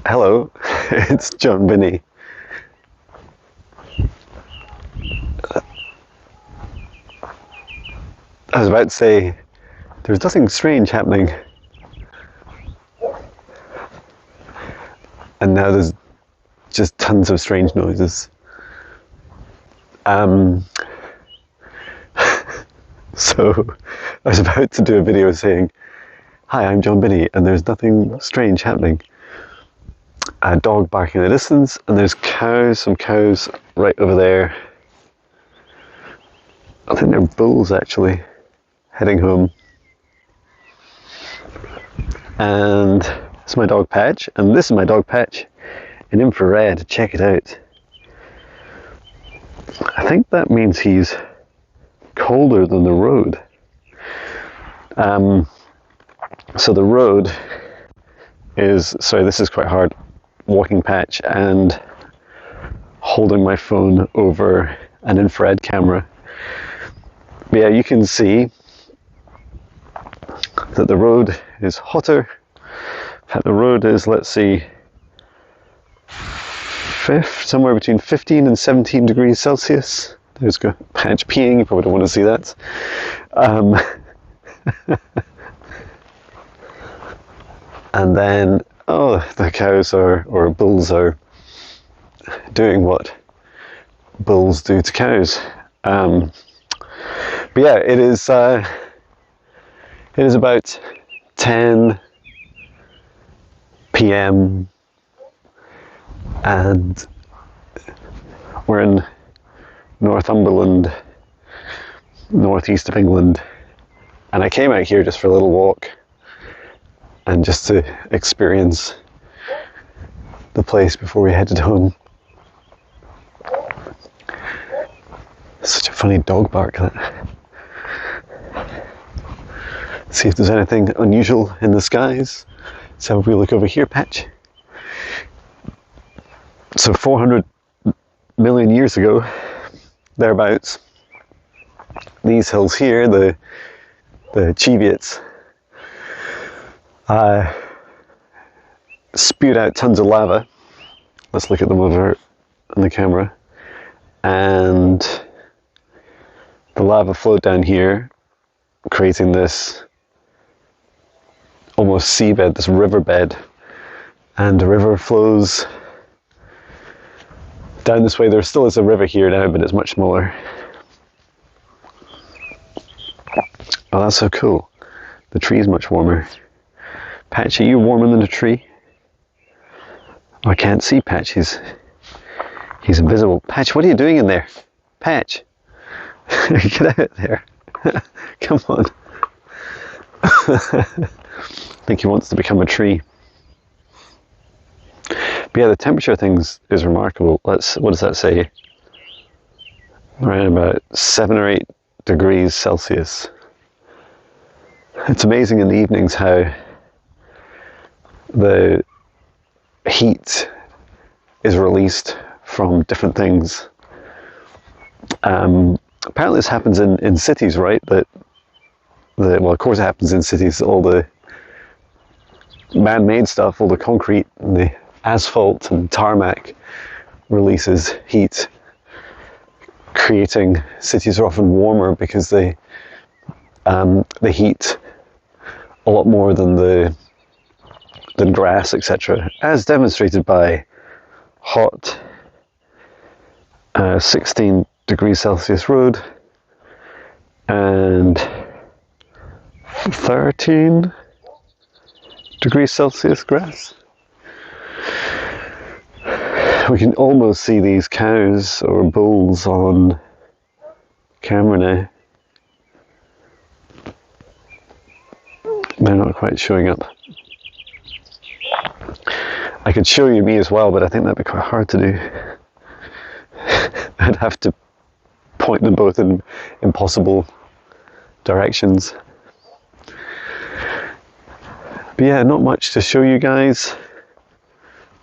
Hello, it's Jon Binnie. I was about to say, there's nothing strange happening. And now there's just tons of strange noises. So I was about to do a video saying, hi, I'm Jon Binnie, and there's nothing strange happening. A dog barking in the distance, and there's some cows right over there. I think they're bulls actually, heading home. And this is my dog Patch, and this is my dog Patch in infrared. Check it out. I think that means he's colder than the road. So the road is, sorry, this is quite hard, walking Patch and holding my phone over an infrared camera. But yeah, you can see that the road is hotter. In fact, the road is, let's see, somewhere between 15 and 17 degrees Celsius. There's Patch peeing, you probably don't want to see that. And then, the cows or bulls are doing what bulls do to cows. But yeah, it is about 10 p.m. and we're in Northumberland, northeast of England, and I came out here just for a little walk and just to experience the place before we headed home. Such a funny dog bark, that. See if there's anything unusual in the skies. So if we look over here, Patch. So 400 million years ago, thereabouts, these hills here, the Cheviots, spewed out tons of lava. Let's look at them over on the camera. And the lava flowed down here, creating this almost seabed, this riverbed. And the river flows down this way. There still is a river here now, but it's much smaller. Oh, that's so cool. The tree's much warmer. Patch, are you warmer than a tree? Oh, I can't see Patch. He's invisible. Patch, what are you doing in there? Patch, get out there. Come on. I think he wants to become a tree. But yeah, the temperature of things is remarkable. What does that say? Around about 7 or 8 degrees Celsius. It's amazing in the evenings how the heat is released from different things. Apparently this happens in cities, right? Well, of course it happens in cities. All the man-made stuff, all the concrete and the asphalt and tarmac releases heat, creating cities are often warmer because they heat a lot more than grass, etc., as demonstrated by hot 16 degrees Celsius road and 13 degrees Celsius grass. We can almost see these cows or bulls on camera now. They're not quite showing up. I could show you me as well, but I think that'd be quite hard to do. I'd have to point them both in impossible directions. But yeah, not much to show you guys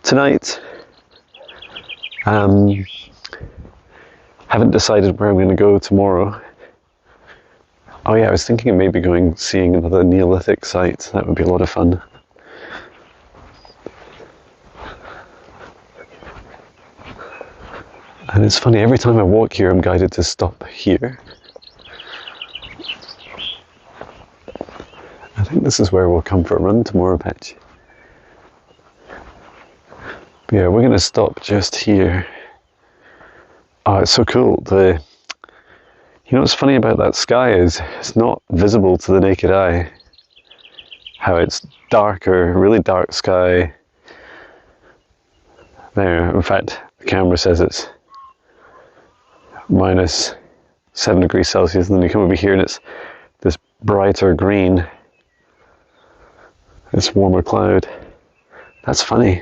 tonight. Haven't decided where I'm going to go tomorrow. Oh yeah, I was thinking of maybe seeing another Neolithic site. That would be a lot of fun. it's funny, every time I walk here, I'm guided to stop here. I think this is where we'll come for a run tomorrow, Patch. But yeah, we're going to stop just here. Oh, it's so cool. You know what's funny about that sky is it's not visible to the naked eye. How it's darker, really dark sky. There, in fact, the camera says it's minus 7 degrees Celsius, and then you come over here and it's this brighter green. It's warmer cloud. That's funny.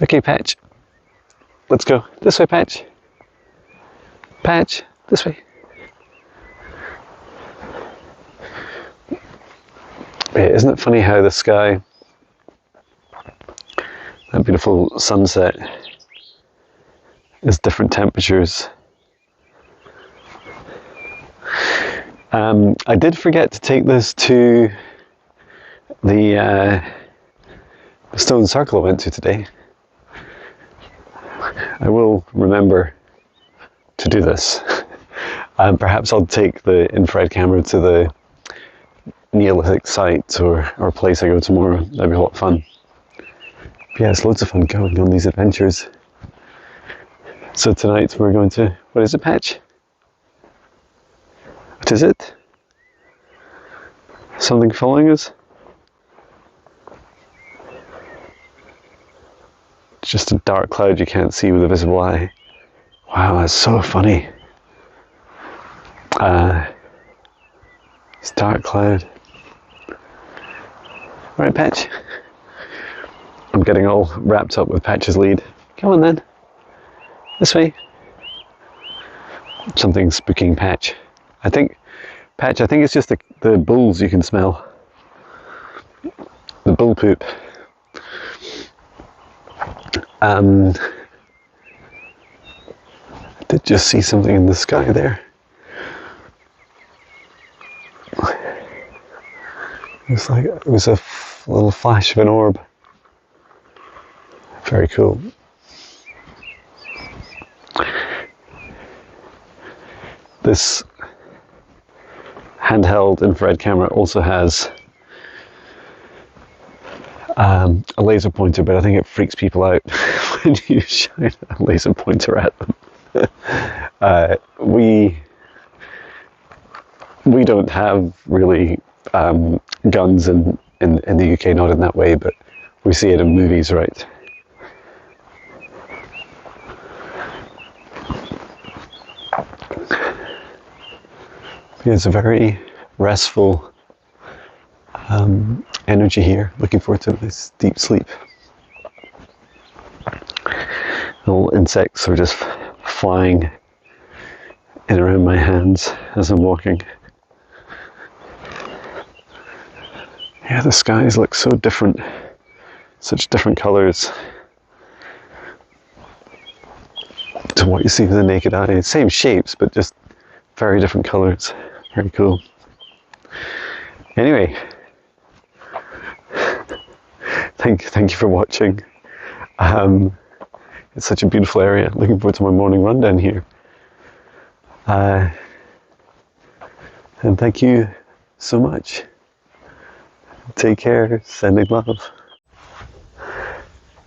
Okay, Patch. Let's go. This way, Patch. Patch, this way. Isn't it funny how the sky, that beautiful sunset, is different temperatures. I did forget to take this to the stone circle I went to today. I will remember to do this. Perhaps I'll take the infrared camera to the Neolithic site or place I go tomorrow. That'd be a lot of fun. But yeah, it's loads of fun going on these adventures. So tonight we're going to, what is it, Patch? What is it? Something following us? It's just a dark cloud you can't see with a visible eye. Wow, that's so funny. It's dark cloud. Right, Patch. I'm getting all wrapped up with Patch's lead. Come on then. This way. Something spooking Patch. Patch, I think it's just the bulls you can smell. The bull poop. I did just see something in the sky there. It was a little flash of an orb. Very cool. This handheld infrared camera also has a laser pointer, but I think it freaks people out when you shine a laser pointer at them. We don't have really guns in the UK, not in that way, but we see it in movies, right? It's a very restful energy here. Looking forward to this deep sleep. Little insects are just flying in around my hands as I'm walking. Yeah, the skies look so different, such different colours to what you see with the naked eye. Same shapes, but just very different colours. Very cool. Anyway, thank you for watching. It's such a beautiful area. Looking forward to my morning run down here. And thank you so much. Take care. Sending love.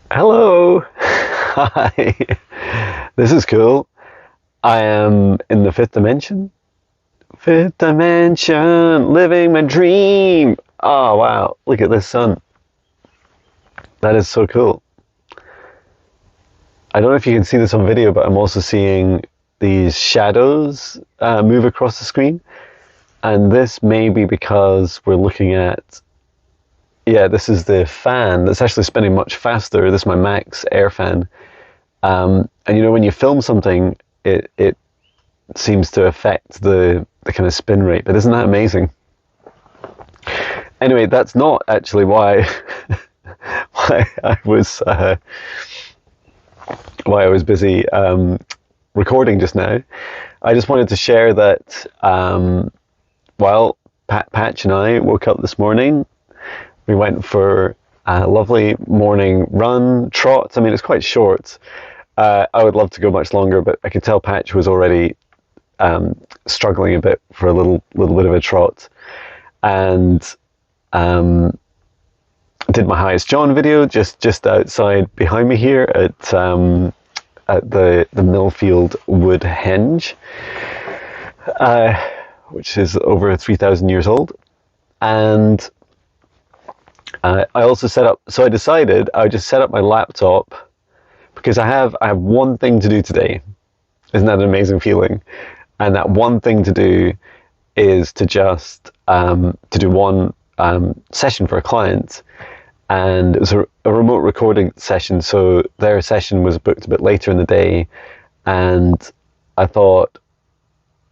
Hello. Hi. This is cool. I am in the fifth dimension. Fifth dimension, living my dream. Oh wow, look at this sun. That is so cool. I don't know if you can see this on video, but I'm also seeing these shadows move across the screen. And this may be because we're looking at, yeah, this is the fan that's actually spinning much faster. This is my Max air fan. And you know, when you film something, it seems to affect the kind of spin rate, but isn't that amazing? Anyway, that's not actually why why I was busy recording just now. I just wanted to share that while Patch and I woke up this morning, we went for lovely morning run, trot. I mean, it's quite short. I would love to go much longer, but I could tell Patch was already struggling a bit for a little bit of a trot. And did my highest Jon video just outside behind me here at the Millfield Wood Henge, which is over 3,000 years old. And I also set up, so I decided I would just set up my laptop, because I have one thing to do today. Isn't that an amazing feeling? And that one thing to do is to just to do one session for a client. And it was a remote recording session, so their session was booked a bit later in the day. And I thought,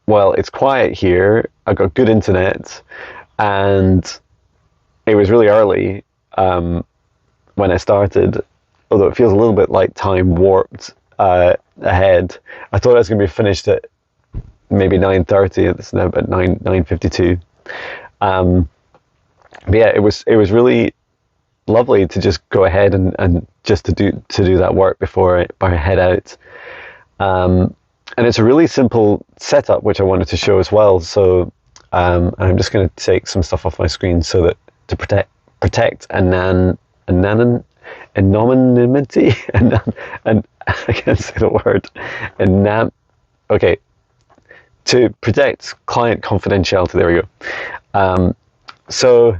well, it's quiet here, I've got good internet, and it was really early when I started, although it feels a little bit like time warped ahead. I thought I was going to be finished at maybe 9:30. It's now about 9:52. But yeah, it was really lovely to just go ahead and just to do that work before I head out. And it's a really simple setup, which I wanted to show as well. So I'm just going to take some stuff off my screen so that to protect anonymity and I can't say the word. Okay, to protect client confidentiality. There we go. So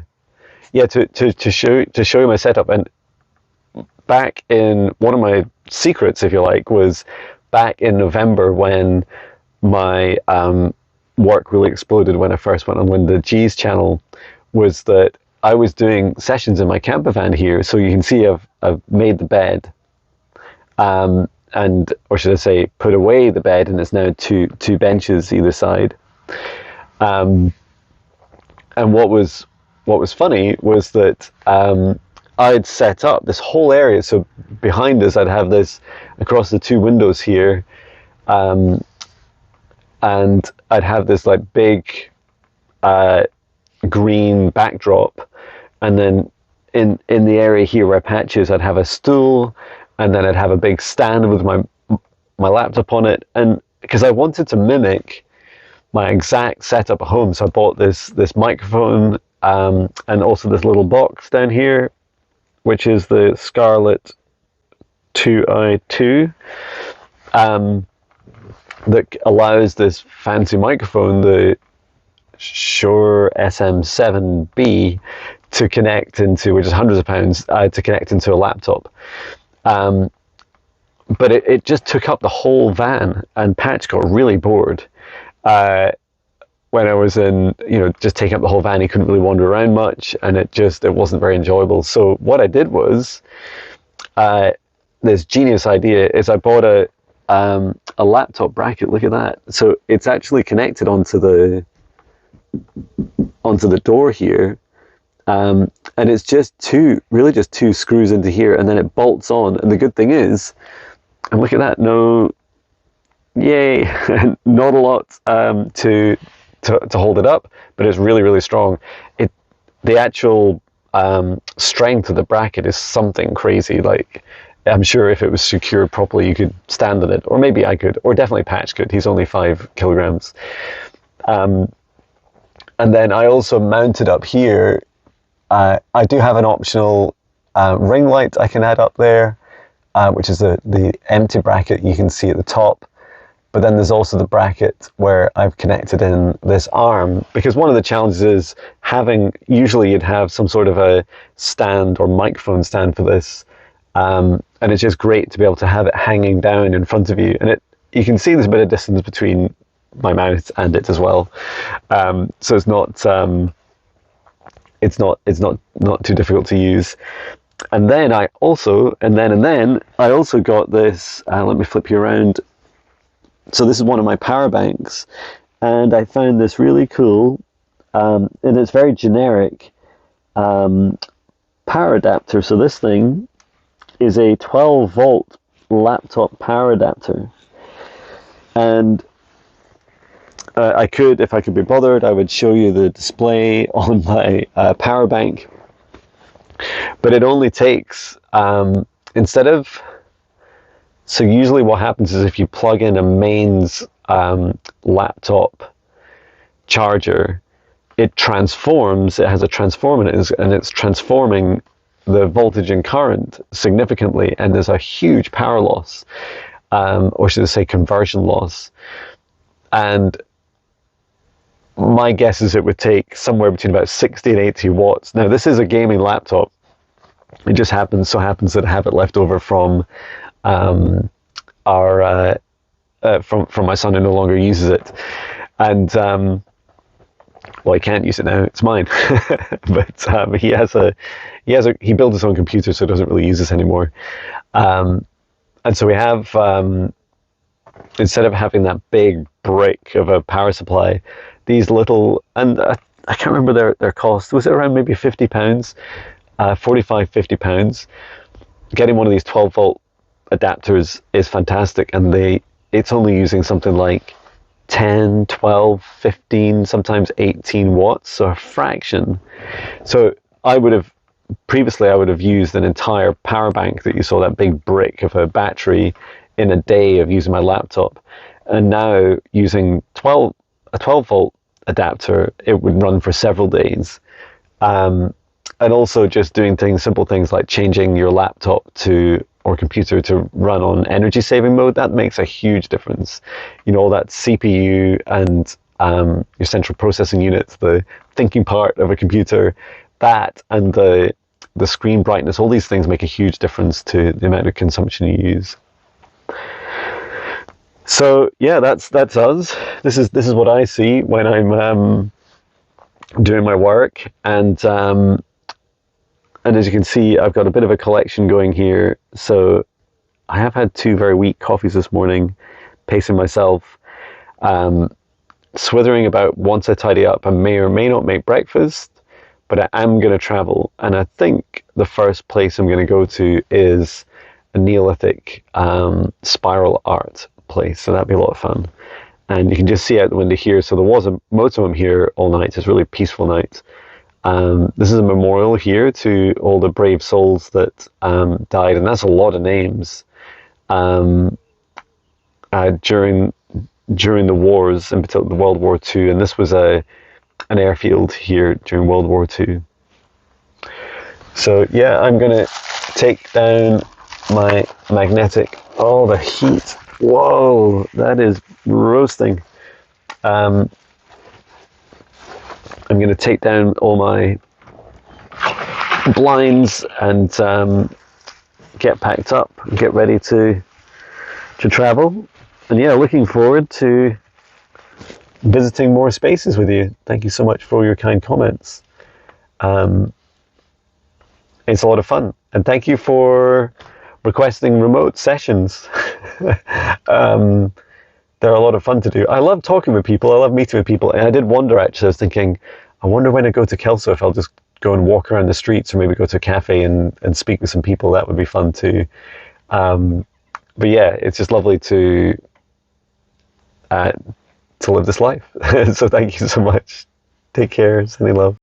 yeah, to show you my setup. And back in one of my secrets, if you like, was back in November when my work really exploded when I first went on Linda G's channel, was that I was doing sessions in my camper van here. So you can see I've made the bed, and or should I say put away the bed, and it's now two benches either side. And what was funny was that I'd set up this whole area. So behind us, I'd have this across the two windows here, and I'd have this like big green backdrop, and then in the area here where Patch is, I'd have a stool, and then I'd have a big stand with my laptop on it. And because I wanted to mimic my exact setup at home, so I bought this microphone, and also this little box down here, which is the Scarlett 2i2, that allows this fancy microphone, the Shure SM7B, to connect into, which is hundreds of pounds, to connect into a laptop. But it just took up the whole van, and Patch got really bored. When I was in, just taking up the whole van, he couldn't really wander around much, and it wasn't very enjoyable. So what I did was, this genius idea is I bought a laptop bracket. Look at that. So it's actually connected onto the door here, and it's just two screws into here, and then it bolts on. And the good thing is, and look at that, yay, not a lot to hold it up, but it's really, really strong. The actual strength of the bracket is something crazy. Like, I'm sure if it was secured properly, you could stand on it, or maybe I could, or definitely Patch could. He's only 5 kilograms. And then I also mounted up here. I do have an optional ring light I can add up there, which is the empty bracket you can see at the top. But then there's also the bracket where I've connected in this arm, because one of the challenges is usually you'd have some sort of a stand or microphone stand for this. And it's just great to be able to have it hanging down in front of you. And you can see there's a bit of distance between my mouth and it as well. So it's not too difficult to use. And then I also got this, let me flip you around. So this is one of my power banks, and I found this really cool, and it's very generic, power adapter. So this thing is a 12 volt laptop power adapter, and I could, if I could be bothered, I would show you the display on my power bank. But it only takes, instead of, so usually what happens is if you plug in a mains laptop charger, it transforms, it has a transformer in it, and it's transforming the voltage and current significantly, and there's a huge power loss, or should I say conversion loss. And my guess is it would take somewhere between about 60 and 80 watts. Now, this is a gaming laptop. It just happens that I have it left over from from my son who no longer uses it. And well, I can't use it now, it's mine. But he built his own computer, so he doesn't really use this anymore. And so we have, instead of having that big brick of a power supply, these little, and I can't remember their cost. Was it around maybe £50? 45, £50. Getting one of these 12 volt adapters is fantastic, and it's only using something like 10, 12, 15, sometimes 18 watts, so a fraction. So previously I would have used an entire power bank that you saw, that big brick of a battery, in a day of using my laptop. And now using a 12 volt adapter, it would run for several days. And also just doing simple things like changing your laptop or computer to run on energy saving mode, that makes a huge difference. You know, all that CPU and your central processing unit, the thinking part of a computer, that and the screen brightness, all these things make a huge difference to the amount of consumption you use. So yeah, that's us. This is what I see when I'm doing my work, and as you can see, I've got a bit of a collection going here. So I have had 2 very weak coffees this morning, pacing myself, swithering about once I tidy up. I may or may not make breakfast, but I am going to travel. And I think the first place I'm going to go to is a Neolithic spiral art place. So that'd be a lot of fun. And you can just see out the window here. So there was a motorhome here all night. It's a really peaceful night. This is a memorial here to all the brave souls that died, and that's a lot of names during the wars, in particular the World War II, and this was an airfield here during World War II. So yeah, I'm gonna take down my magnetic. Oh, the heat! Whoa, that is roasting. I'm going to take down all my blinds and get packed up and get ready to travel. And yeah, looking forward to visiting more spaces with you. Thank you so much for all your kind comments. It's a lot of fun. And thank you for requesting remote sessions. They're a lot of fun to do. I love talking with people. I love meeting with people. And I did wonder, actually, I was thinking, I wonder when I go to Kelso if I'll just go and walk around the streets, or maybe go to a cafe and speak with some people. That would be fun too. But yeah, it's just lovely to live this life. So thank you so much. Take care. Sending love.